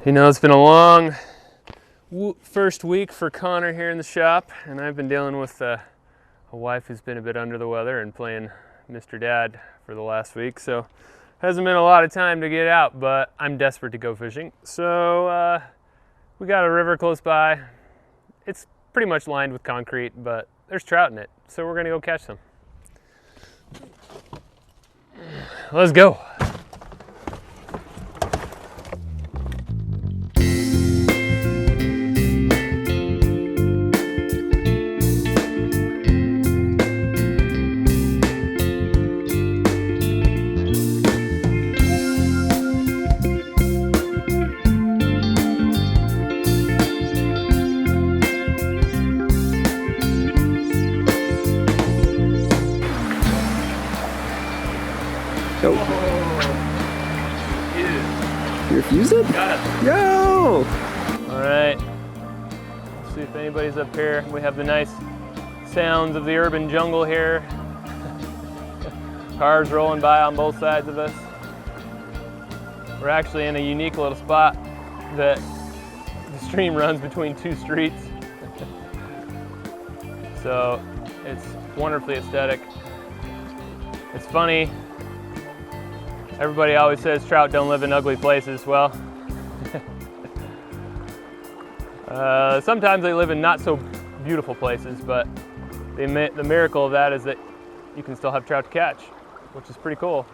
You know, it's been a long first week for Connor here in the shop, and I've been dealing with a wife who's been a bit under the weather and playing Mr. Dad for the last week, so hasn't been a lot of time to get out, but I'm desperate to go fishing. So we got a river close by. It's pretty much lined with concrete, but there's trout in it, so we're gonna go catch some. Let's go. Nope. You refuse it? Got it. Yo! All right. Let's see if anybody's up here. We have the nice sounds of the urban jungle here. Cars rolling by on both sides of us. We're actually in a unique little spot that the stream runs between two streets. So it's wonderfully aesthetic. It's funny. Everybody always says trout don't live in ugly places. Well, sometimes they live in not so beautiful places, but the miracle of that is that you can still have trout to catch, which is pretty cool.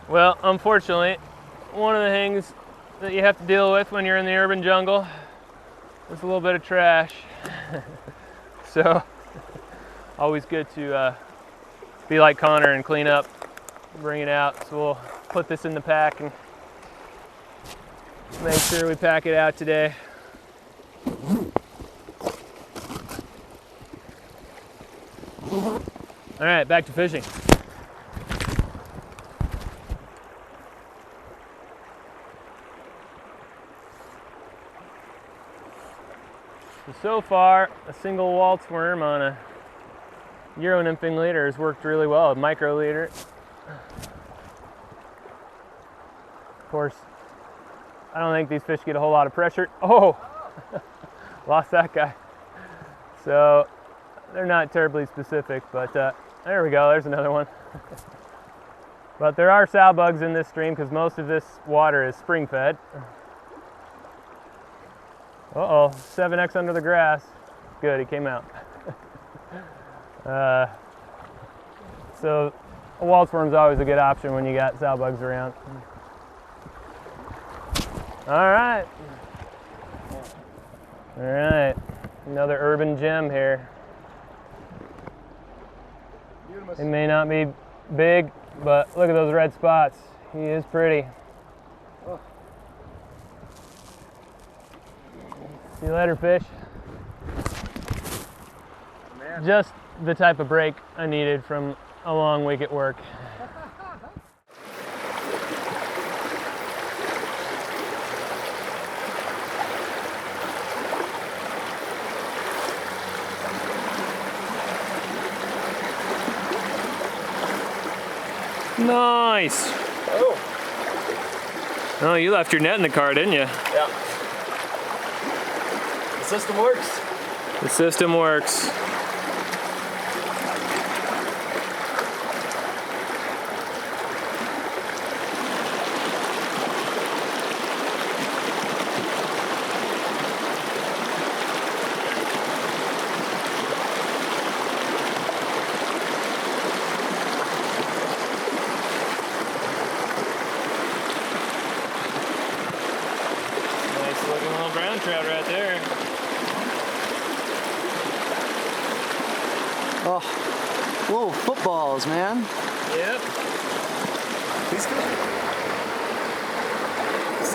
Well, unfortunately, one of the things that you have to deal with when you're in the urban jungle is a little bit of trash. So, always good to be like Connor and clean up, bring it out. So we'll put this in the pack and make sure we pack it out today. All right, back to fishing. So far, a single waltz worm on a Euro nymphing leader has worked really well, a micro leader. Of course, I don't think these fish get a whole lot of pressure. Oh, lost that guy. So they're not terribly specific, but there we go, there's another one. But there are sow bugs in this stream because most of this water is spring fed. Uh-oh, 7X under the grass. Good, he came out. So a waltz worm's always a good option when you got sow bugs around. All right. All right, another urban gem here. He may not be big, but look at those red spots. He is pretty. See you later, fish. Man. Just the type of break I needed from a long week at work. Nice. Oh, you left your net in the car, didn't you? Yeah. The system works. The system works. Nice looking little brown trout right there. Oh, little footballs, man. Yep. It's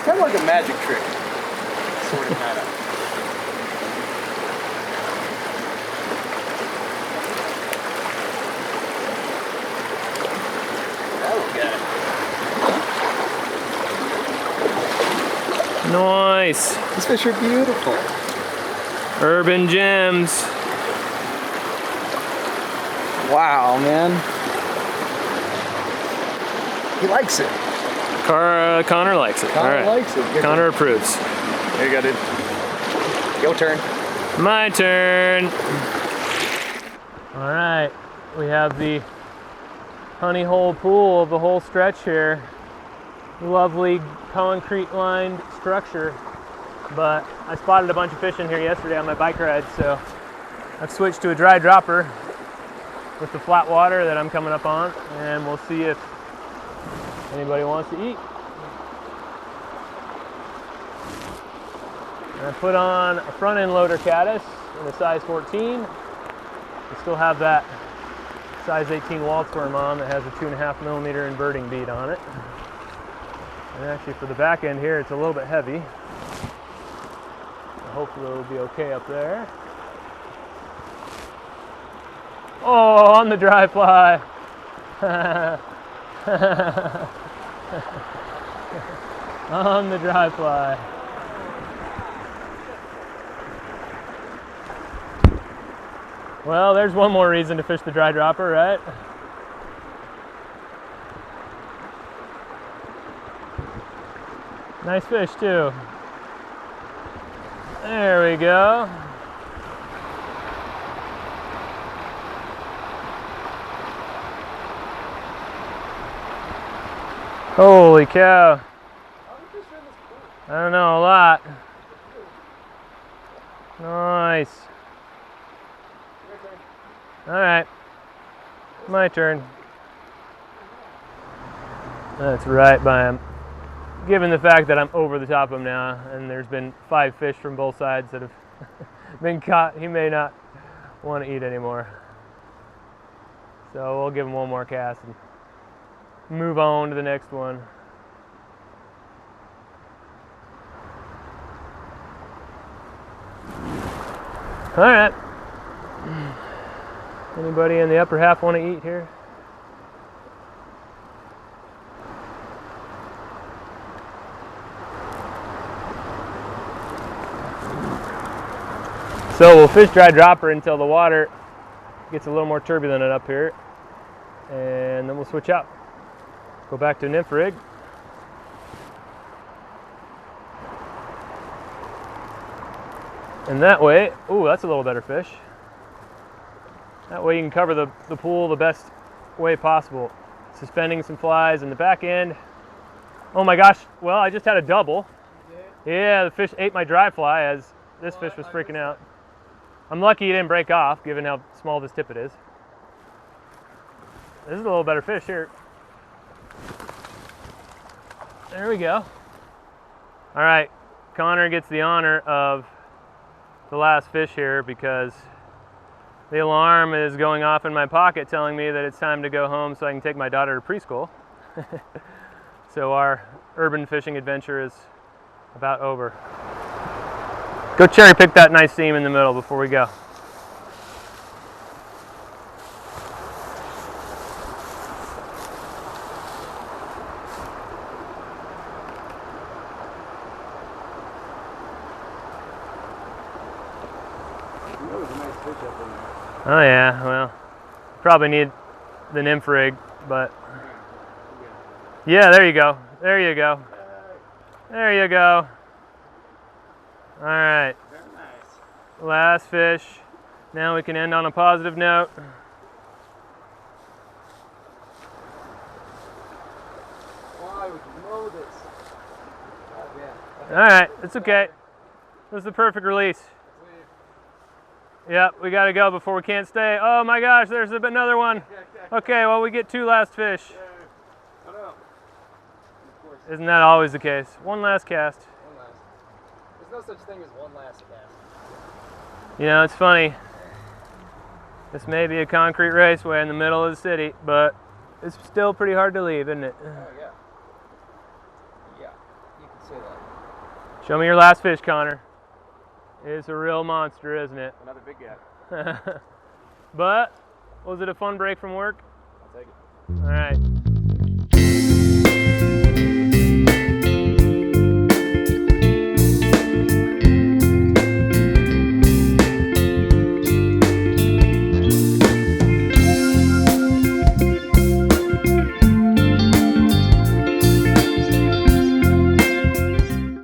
kind of like a magic trick, sort of, kind of. Nice. These fish are beautiful. Urban gems. Wow, man. He likes it. Connor likes it. Connor All right. likes it. Connor approves. There you go, dude. Your turn. My turn. All right. We have the honey hole pool of the whole stretch here. Lovely concrete lined structure. But I spotted a bunch of fish in here yesterday on my bike ride, so I've switched to a dry dropper with the flat water that I'm coming up on, and we'll see if anybody wants to eat. And I put on a front end loader caddis in a size 14. I still have that size 18 Waltz worm on that has a 2.5 millimeter inverting bead on it. And actually for the back end here, it's a little bit heavy. So hopefully it'll be okay up there. Oh, on the dry fly. On the dry fly. Well, there's one more reason to fish the dry dropper, right? Nice fish too. There we go. Holy cow. I don't know, a lot. Nice. All right, my turn. That's right by him. Given the fact that I'm over the top of him now, and there's been 5 fish from both sides that have been caught, he may not want to eat anymore. So we'll give him one more cast and move on to the next one. All right. Anybody in the upper half want to eat here? So we'll fish dry dropper until the water gets a little more turbulent up here, and then we'll switch out. Go back to nymph rig. And that way, ooh, that's a little better fish. That way you can cover the pool the best way possible. Suspending some flies in the back end. Oh my gosh, well, I just had a double. Yeah, the fish ate my dry fly as this fish was freaking out. I'm lucky he didn't break off, given how small this tippet is. This is a little better fish here. There we go. All right, Connor gets the honor of the last fish here because the alarm is going off in my pocket telling me that it's time to go home so I can take my daughter to preschool. So our urban fishing adventure is about over. Go cherry pick that nice seam in the middle before we go. Oh yeah, well, probably need the nymph rig, but yeah, there you go. There you go. There you go. All right. Very nice. Last fish. Now we can end on a positive note. Why would you know this? All right, it's okay. It was the perfect release. Yep, we gotta go before we can't stay. Oh my gosh, there's another one. Okay, well we get 2 last fish. Isn't that always the case? One last cast. One last. There's no such thing as one last cast. You know, it's funny. This may be a concrete raceway in the middle of the city, but it's still pretty hard to leave, isn't it? Oh yeah. Yeah, you can say that. Show me your last fish, Connor. It's a real monster, isn't it? Another big guy. But, was it a fun break from work? I'll take it. All right.